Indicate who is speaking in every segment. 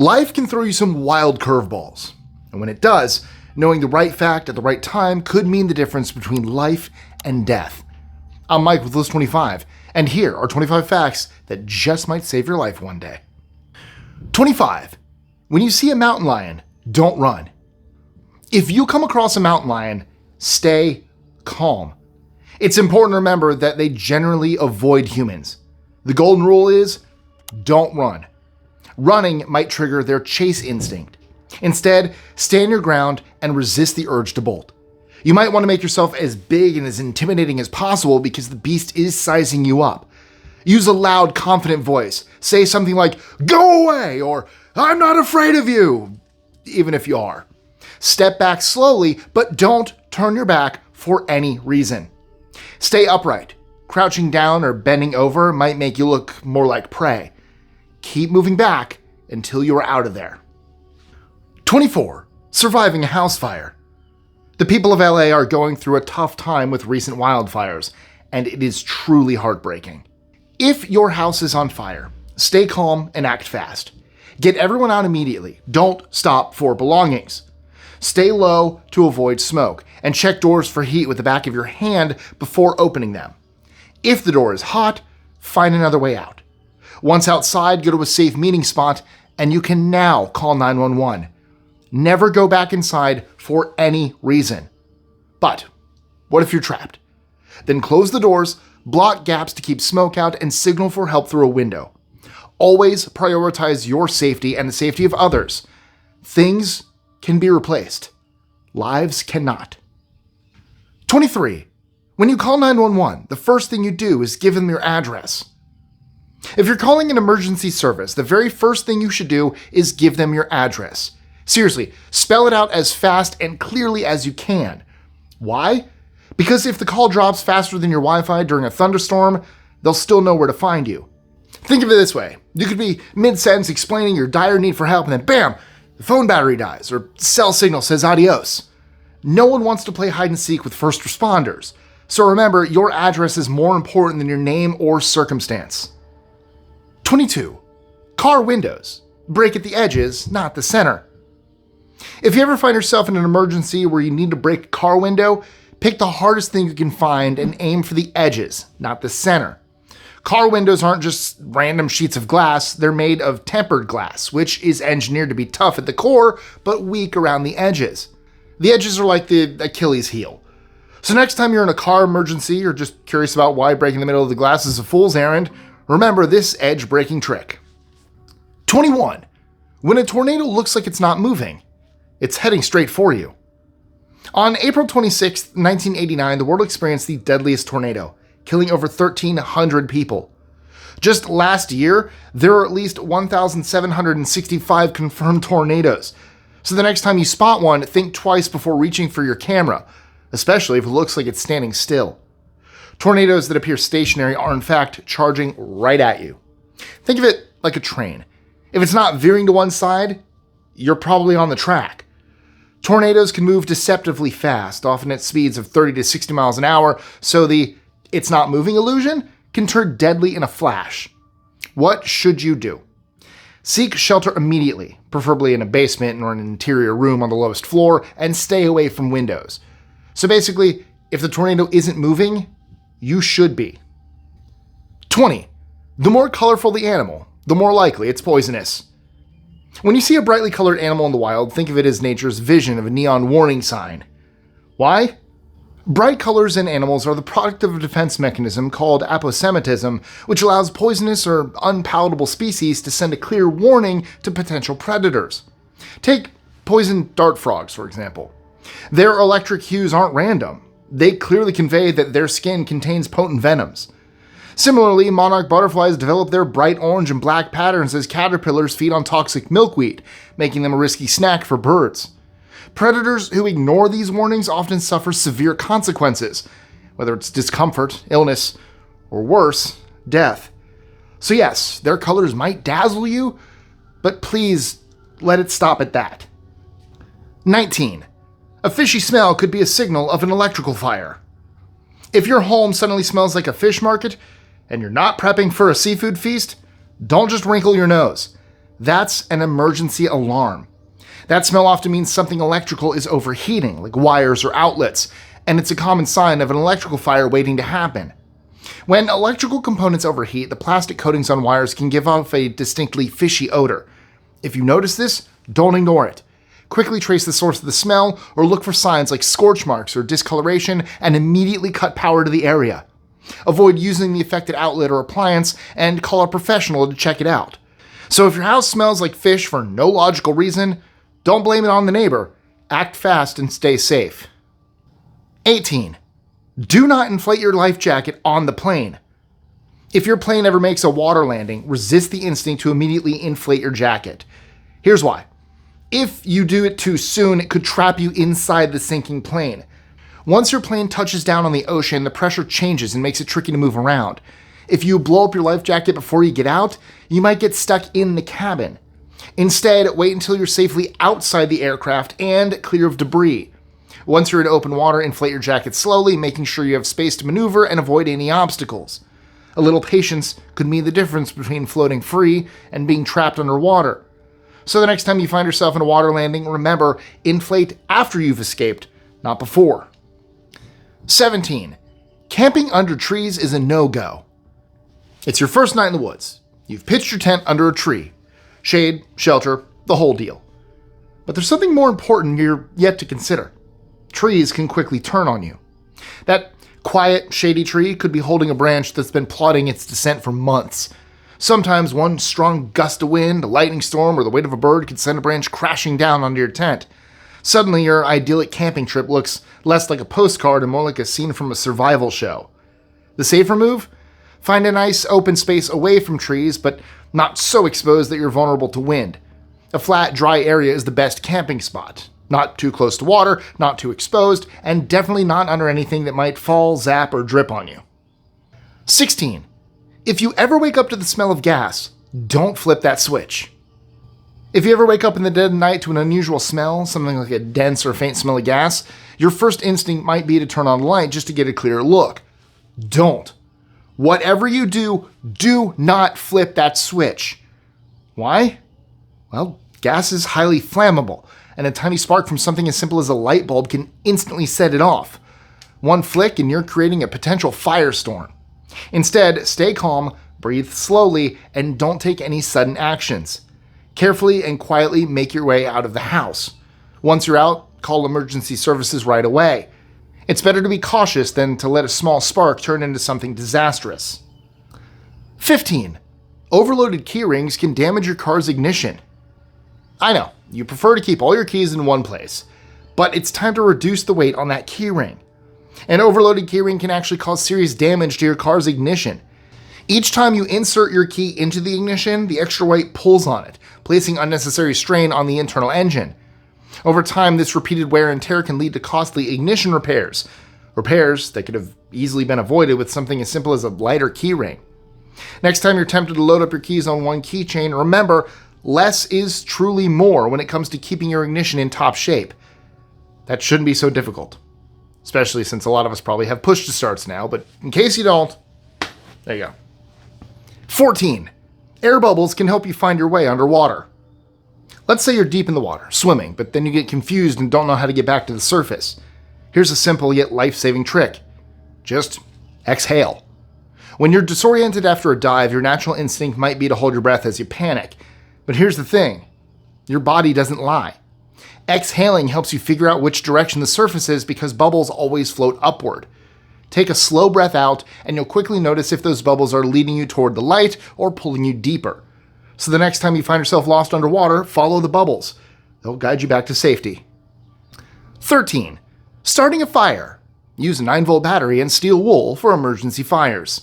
Speaker 1: Life can throw you some wild curveballs, and when it does, knowing the right fact at the right time could mean the difference between life and death. I'm Mike with List 25, and here are 25 facts that just might save your life one day. 25. When you see a mountain lion, don't run. If you come across a mountain lion, stay calm. It's important to remember that they generally avoid humans. The golden rule is, don't run. Running might trigger their chase instinct. Instead, stand your ground and resist the urge to bolt. You might want to make yourself as big and as intimidating as possible because the beast is sizing you up. Use a loud, confident voice. Say something like, "Go away," or "I'm not afraid of you," even if you are. Step back slowly, but don't turn your back for any reason. Stay upright. Crouching down or bending over might make you look more like prey. Keep moving back until you are out of there. 24. Surviving a house fire. The people of LA are going through a tough time with recent wildfires, and it is truly heartbreaking. If your house is on fire, stay calm and act fast. Get everyone out immediately. Don't stop for belongings. Stay low to avoid smoke, and check doors for heat with the back of your hand before opening them. If the door is hot, find another way out. Once outside, go to a safe meeting spot, and you can now call 911. Never go back inside for any reason. But what if you're trapped? Then close the doors, block gaps to keep smoke out, and signal for help through a window. Always prioritize your safety and the safety of others. Things can be replaced. Lives cannot. 23. When you call 911, the first thing you do is give them your address. If you're calling an emergency service, the very first thing you should do is give them your address. Seriously, spell it out as fast and clearly as you can. Why? Because if the call drops faster than your Wi-Fi during a thunderstorm, they'll still know where to find you. Think of it this way. You could be mid-sentence explaining your dire need for help, and then bam, the phone battery dies, or cell signal says adios. No one wants to play hide and seek with first responders. So remember, your address is more important than your name or circumstance. 22. Car windows. Break at the edges, not the center. If you ever find yourself in an emergency where you need to break a car window, pick the hardest thing you can find and aim for the edges, not the center. Car windows aren't just random sheets of glass, they're made of tempered glass, which is engineered to be tough at the core, but weak around the edges. The edges are like the Achilles heel. So next time you're in a car emergency or just curious about why breaking the middle of the glass is a fool's errand, remember this edge-breaking trick. 21. When a tornado looks like it's not moving, it's heading straight for you. On April 26, 1989, the world experienced the deadliest tornado, killing over 1,300 people. Just last year, there were at least 1,765 confirmed tornadoes. So the next time you spot one, think twice before reaching for your camera, especially if it looks like it's standing still. Tornadoes that appear stationary are in fact charging right at you. Think of it like a train. If it's not veering to one side, you're probably on the track. Tornadoes can move deceptively fast, often at speeds of 30 to 60 miles an hour, so the "it's not moving" illusion can turn deadly in a flash. What should you do? Seek shelter immediately, preferably in a basement or an interior room on the lowest floor, and stay away from windows. So basically, if the tornado isn't moving, you should be. 20. The more colorful the animal, the more likely it's poisonous. When you see a brightly colored animal in the wild, think of it as nature's vision of a neon warning sign. Why? Bright colors in animals are the product of a defense mechanism called aposematism, which allows poisonous or unpalatable species to send a clear warning to potential predators. Take poisoned dart frogs, for example. Their electric hues aren't random. They clearly convey that their skin contains potent venoms. Similarly, monarch butterflies develop their bright orange and black patterns as caterpillars feed on toxic milkweed, making them a risky snack for birds. Predators who ignore these warnings often suffer severe consequences, whether it's discomfort, illness, or worse, death. So yes, their colors might dazzle you, but please let it stop at that. 19. A fishy smell could be a signal of an electrical fire. If your home suddenly smells like a fish market, and you're not prepping for a seafood feast, don't just wrinkle your nose. That's an emergency alarm. That smell often means something electrical is overheating, like wires or outlets, and it's a common sign of an electrical fire waiting to happen. When electrical components overheat, the plastic coatings on wires can give off a distinctly fishy odor. If you notice this, don't ignore it. Quickly trace the source of the smell or look for signs like scorch marks or discoloration and immediately cut power to the area. Avoid using the affected outlet or appliance and call a professional to check it out. So if your house smells like fish for no logical reason, don't blame it on the neighbor. Act fast and stay safe. 18. Do not inflate your life jacket on the plane. If your plane ever makes a water landing, resist the instinct to immediately inflate your jacket. Here's why. If you do it too soon, it could trap you inside the sinking plane. Once your plane touches down on the ocean, the pressure changes and makes it tricky to move around. If you blow up your life jacket before you get out, you might get stuck in the cabin. Instead, wait until you're safely outside the aircraft and clear of debris. Once you're in open water, inflate your jacket slowly, making sure you have space to maneuver and avoid any obstacles. A little patience could mean the difference between floating free and being trapped underwater. So the next time you find yourself in a water landing, remember, inflate after you've escaped, not before. 17. Camping under trees is a no-go. It's your first night in the woods. You've pitched your tent under a tree. Shade, shelter, the whole deal. But there's something more important you're yet to consider. Trees can quickly turn on you. That quiet, shady tree could be holding a branch that's been plotting its descent for months. Sometimes one strong gust of wind, a lightning storm, or the weight of a bird could send a branch crashing down onto your tent. Suddenly, your idyllic camping trip looks less like a postcard and more like a scene from a survival show. The safer move? Find a nice open space away from trees, but not so exposed that you're vulnerable to wind. A flat, dry area is the best camping spot. Not too close to water, not too exposed, and definitely not under anything that might fall, zap, or drip on you. 16. If you ever wake up to the smell of gas, don't flip that switch. If you ever wake up in the dead of night to an unusual smell, something like a dense or faint smell of gas, your first instinct might be to turn on the light just to get a clearer look. Don't. Whatever you do, do not flip that switch. Why? Well, gas is highly flammable, and a tiny spark from something as simple as a light bulb can instantly set it off. One flick and you're creating a potential firestorm. Instead, stay calm, breathe slowly, and don't take any sudden actions. Carefully and quietly make your way out of the house. Once you're out, call emergency services right away. It's better to be cautious than to let a small spark turn into something disastrous. 15. Overloaded keyrings can damage your car's ignition. I know, you prefer to keep all your keys in one place, but it's time to reduce the weight on that keyring. An overloaded keyring can actually cause serious damage to your car's ignition. Each time you insert your key into the ignition, the extra weight pulls on it, placing unnecessary strain on the internal engine. Over time, this repeated wear and tear can lead to costly ignition repairs that could have easily been avoided with something as simple as a lighter keyring. Next time you're tempted to load up your keys on one keychain, remember, less is truly more when it comes to keeping your ignition in top shape. That shouldn't be so difficult, especially since a lot of us probably have push-to-starts now, but in case you don't, there you go. 14. Air bubbles can help you find your way underwater. Let's say you're deep in the water, swimming, but then you get confused and don't know how to get back to the surface. Here's a simple yet life-saving trick. Just exhale. When you're disoriented after a dive, your natural instinct might be to hold your breath as you panic. But here's the thing. Your body doesn't lie. Exhaling helps you figure out which direction the surface is because bubbles always float upward. Take a slow breath out, and you'll quickly notice if those bubbles are leading you toward the light or pulling you deeper. So the next time you find yourself lost underwater, follow the bubbles. They'll guide you back to safety. 13. Starting a fire. Use a 9-volt battery and steel wool for emergency fires.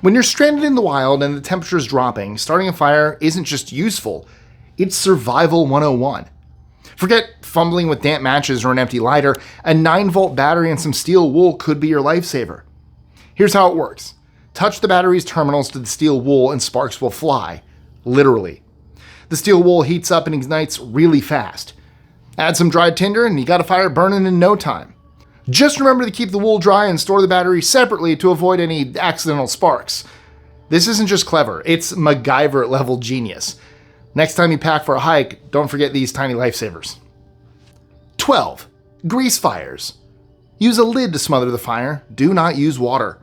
Speaker 1: When you're stranded in the wild and the temperature is dropping, starting a fire isn't just useful, it's survival 101. Forget fumbling with damp matches or an empty lighter, a 9-volt battery and some steel wool could be your lifesaver. Here's how it works. Touch the battery's terminals to the steel wool and sparks will fly. Literally. The steel wool heats up and ignites really fast. Add some dried tinder and you got a fire burning in no time. Just remember to keep the wool dry and store the battery separately to avoid any accidental sparks. This isn't just clever, it's MacGyver level genius. Next time you pack for a hike, don't forget these tiny lifesavers. 12. Grease fires. Use a lid to smother the fire. Do not use water.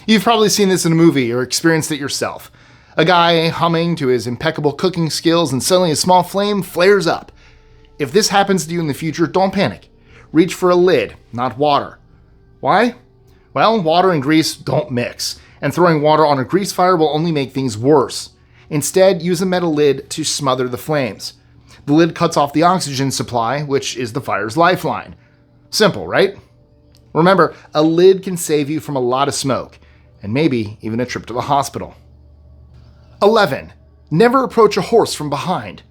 Speaker 1: You've probably seen this in a movie or experienced it yourself. A guy humming to his impeccable cooking skills and suddenly a small flame flares up. If this happens to you in the future, don't panic. Reach for a lid, not water. Why? Well, water and grease don't mix, and throwing water on a grease fire will only make things worse. Instead, use a metal lid to smother the flames. The lid cuts off the oxygen supply, which is the fire's lifeline. Simple, right? Remember, a lid can save you from a lot of smoke, and maybe even a trip to the hospital. 11. Never approach a horse from behind.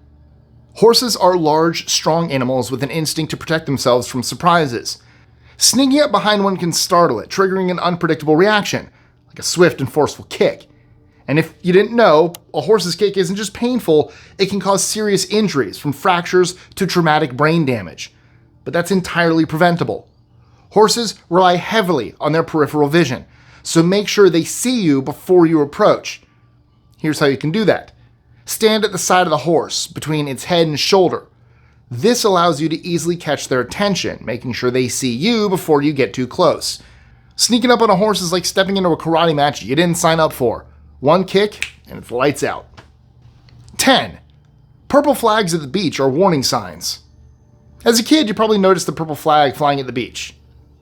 Speaker 1: Horses are large, strong animals with an instinct to protect themselves from surprises. Sneaking up behind one can startle it, triggering an unpredictable reaction, like a swift and forceful kick. And if you didn't know, a horse's kick isn't just painful, it can cause serious injuries, from fractures to traumatic brain damage. But that's entirely preventable. Horses rely heavily on their peripheral vision, so make sure they see you before you approach. Here's how you can do that. Stand at the side of the horse, between its head and shoulder. This allows you to easily catch their attention, making sure they see you before you get too close. Sneaking up on a horse is like stepping into a karate match you didn't sign up for. One kick, and it's lights out. 10. Purple flags at the beach are warning signs. As a kid, you probably noticed the purple flag flying at the beach.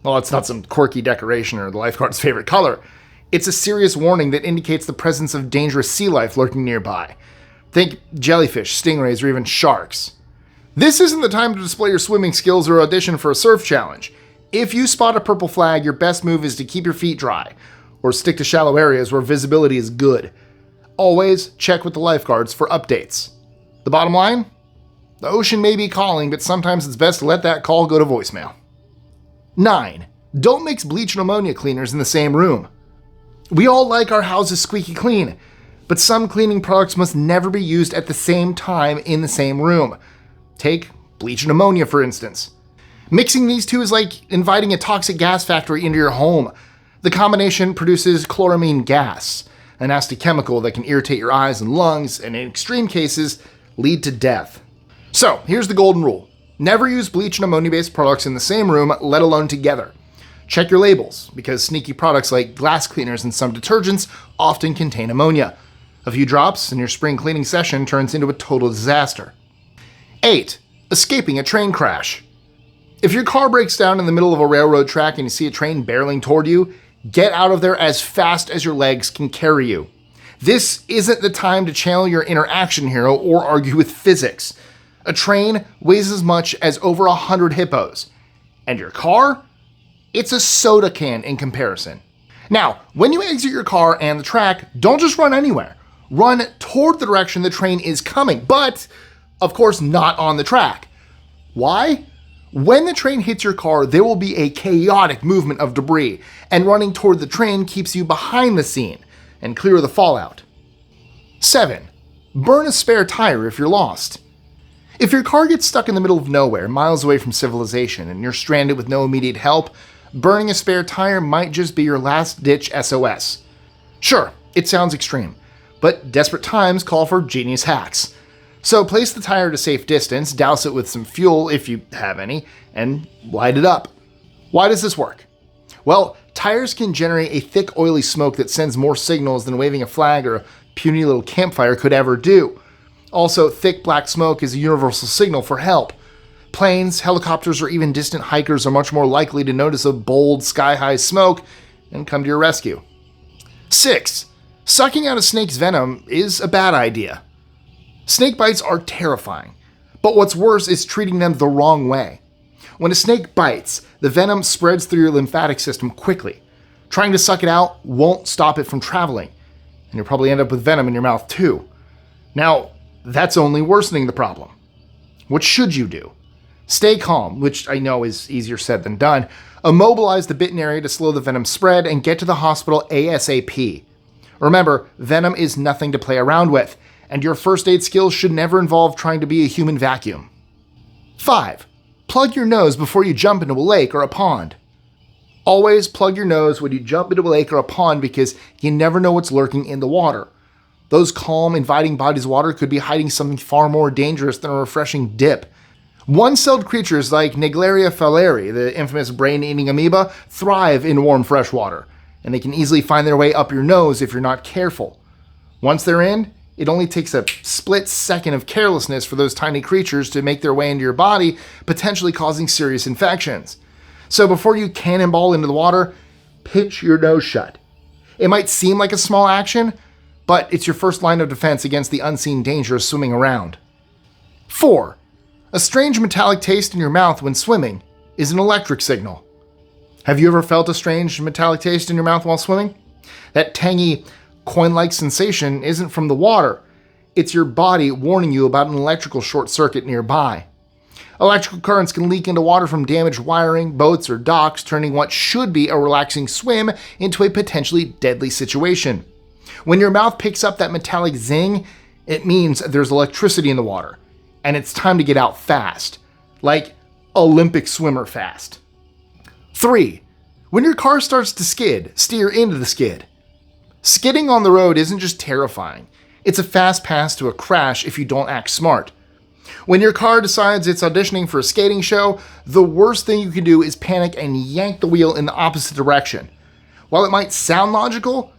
Speaker 1: Well, it's not some quirky decoration or the lifeguard's favorite color. It's a serious warning that indicates the presence of dangerous sea life lurking nearby. Think jellyfish, stingrays, or even sharks. This isn't the time to display your swimming skills or audition for a surf challenge. If you spot a purple flag, your best move is to keep your feet dry, or stick to shallow areas where visibility is good. Always check with the lifeguards for updates. The bottom line? The ocean may be calling, but sometimes it's best to let that call go to voicemail. 9. Don't mix bleach and ammonia cleaners in the same room. We all like our houses squeaky clean, but some cleaning products must never be used at the same time in the same room. Take bleach and ammonia, for instance. Mixing these two is like inviting a toxic gas factory into your home. The combination produces chloramine gas, a nasty chemical that can irritate your eyes and lungs, and in extreme cases, lead to death. So, here's the golden rule. Never use bleach and ammonia-based products in the same room, let alone together. Check your labels, because sneaky products like glass cleaners and some detergents often contain ammonia. A few drops and your spring cleaning session turns into a total disaster. 8. Escaping a train crash. If your car breaks down in the middle of a railroad track and you see a train barreling toward you, get out of there as fast as your legs can carry you. This isn't the time to channel your inner action hero or argue with physics. A train weighs as much as over 100 hippos. And your car? It's a soda can in comparison. Now, when you exit your car and the track, don't just run anywhere. Run toward the direction the train is coming, but, of course, not on the track. Why? When the train hits your car, there will be a chaotic movement of debris, and running toward the train keeps you behind the scene and clear of the fallout. 7. Burn a spare tire if you're lost. If your car gets stuck in the middle of nowhere, miles away from civilization, and you're stranded with no immediate help, burning a spare tire might just be your last-ditch SOS. Sure, it sounds extreme, but desperate times call for genius hacks. So place the tire at a safe distance, douse it with some fuel if you have any, and light it up. Why does this work? Well, tires can generate a thick, oily smoke that sends more signals than waving a flag or a puny little campfire could ever do. Also, thick black smoke is a universal signal for help. Planes, helicopters, or even distant hikers are much more likely to notice a bold, sky-high smoke and come to your rescue. 6. Sucking out a snake's venom is a bad idea. Snake bites are terrifying, but what's worse is treating them the wrong way. When a snake bites, the venom spreads through your lymphatic system quickly. Trying to suck it out won't stop it from traveling, and you'll probably end up with venom in your mouth too. Now, that's only worsening the problem. What should you do? Stay calm, which I know is easier said than done. Immobilize the bitten area to slow the venom spread and get to the hospital ASAP. Remember, venom is nothing to play around with, and your first aid skills should never involve trying to be a human vacuum. 5. Plug your nose before you jump into a lake or a pond. Always plug your nose when you jump into a lake or a pond because you never know what's lurking in the water. Those calm, inviting bodies of water could be hiding something far more dangerous than a refreshing dip. One-celled creatures like Niglaria fowleri, the infamous brain-eating amoeba, thrive in warm fresh water, and they can easily find their way up your nose if you're not careful. Once they're in, it only takes a split second of carelessness for those tiny creatures to make their way into your body, potentially causing serious infections. So before you cannonball into the water, pinch your nose shut. It might seem like a small action, but it's your first line of defense against the unseen dangers swimming around. 4. A strange metallic taste in your mouth when swimming is an electric signal. Have you ever felt a strange metallic taste in your mouth while swimming? That tangy, coin-like sensation isn't from the water. It's your body warning you about an electrical short circuit nearby. Electrical currents can leak into water from damaged wiring, boats, or docks, turning what should be a relaxing swim into a potentially deadly situation. When your mouth picks up that metallic zing, it means there's electricity in the water, and it's time to get out fast. Like Olympic swimmer fast. 3. When your car starts to skid, steer into the skid. Skidding on the road isn't just terrifying. It's a fast pass to a crash if you don't act smart. When your car decides it's auditioning for a skating show, the worst thing you can do is panic and yank the wheel in the opposite direction. While it might sound logical,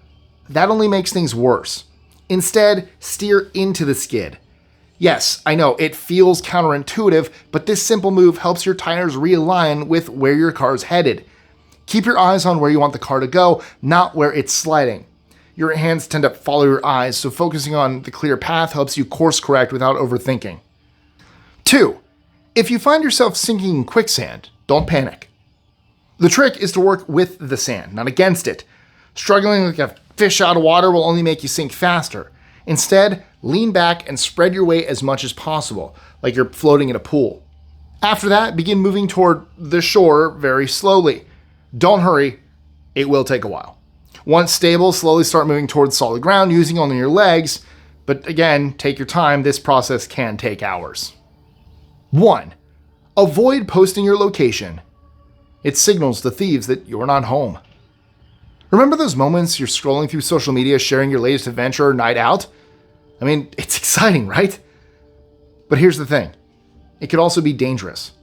Speaker 1: that only makes things worse. Instead, steer into the skid. Yes, I know, it feels counterintuitive, but this simple move helps your tires realign with where your car's headed. Keep your eyes on where you want the car to go, not where it's sliding. Your hands tend to follow your eyes, so focusing on the clear path helps you course correct without overthinking. 2. If you find yourself sinking in quicksand, don't panic. The trick is to work with the sand, not against it. Struggling like a fish out of water will only make you sink faster. Instead, lean back and spread your weight as much as possible, like you're floating in a pool. After that, begin moving toward the shore very slowly. Don't hurry, it will take a while. Once stable, slowly start moving towards solid ground using only your legs, but again, take your time, this process can take hours. 1. Avoid posting your location. It signals to thieves that you're not home. Remember those moments you're scrolling through social media sharing your latest adventure or night out? I mean, it's exciting, right? But here's the thing. It could also be dangerous.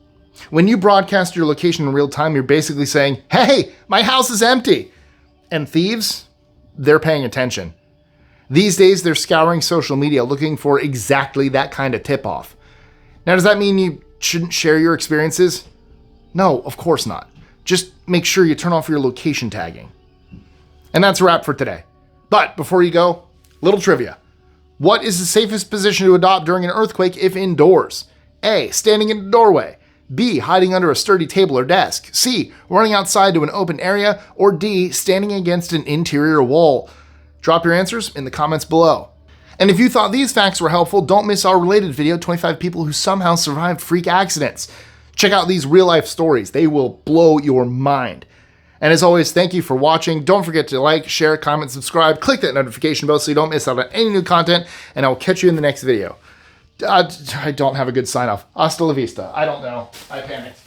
Speaker 1: When you broadcast your location in real time, you're basically saying, "Hey, my house is empty." And thieves, they're paying attention. These days, they're scouring social media looking for exactly that kind of tip-off. Now, does that mean you shouldn't share your experiences? No, of course not. Just make sure you turn off your location tagging. And that's a wrap for today. But before you go, little trivia. What is the safest position to adopt during an earthquake if indoors? A. Standing in a doorway. B. Hiding under a sturdy table or desk. C. Running outside to an open area. Or D. Standing against an interior wall. Drop your answers in the comments below. And if you thought these facts were helpful, don't miss our related video, 25 people who somehow survived freak accidents. Check out these real-life stories. They will blow your mind. And as always, thank you for watching. Don't forget to like, share, comment, subscribe. Click that notification bell so you don't miss out on any new content. And I will catch you in the next video. I don't have a good sign-off. Hasta la vista. I don't know. I panicked.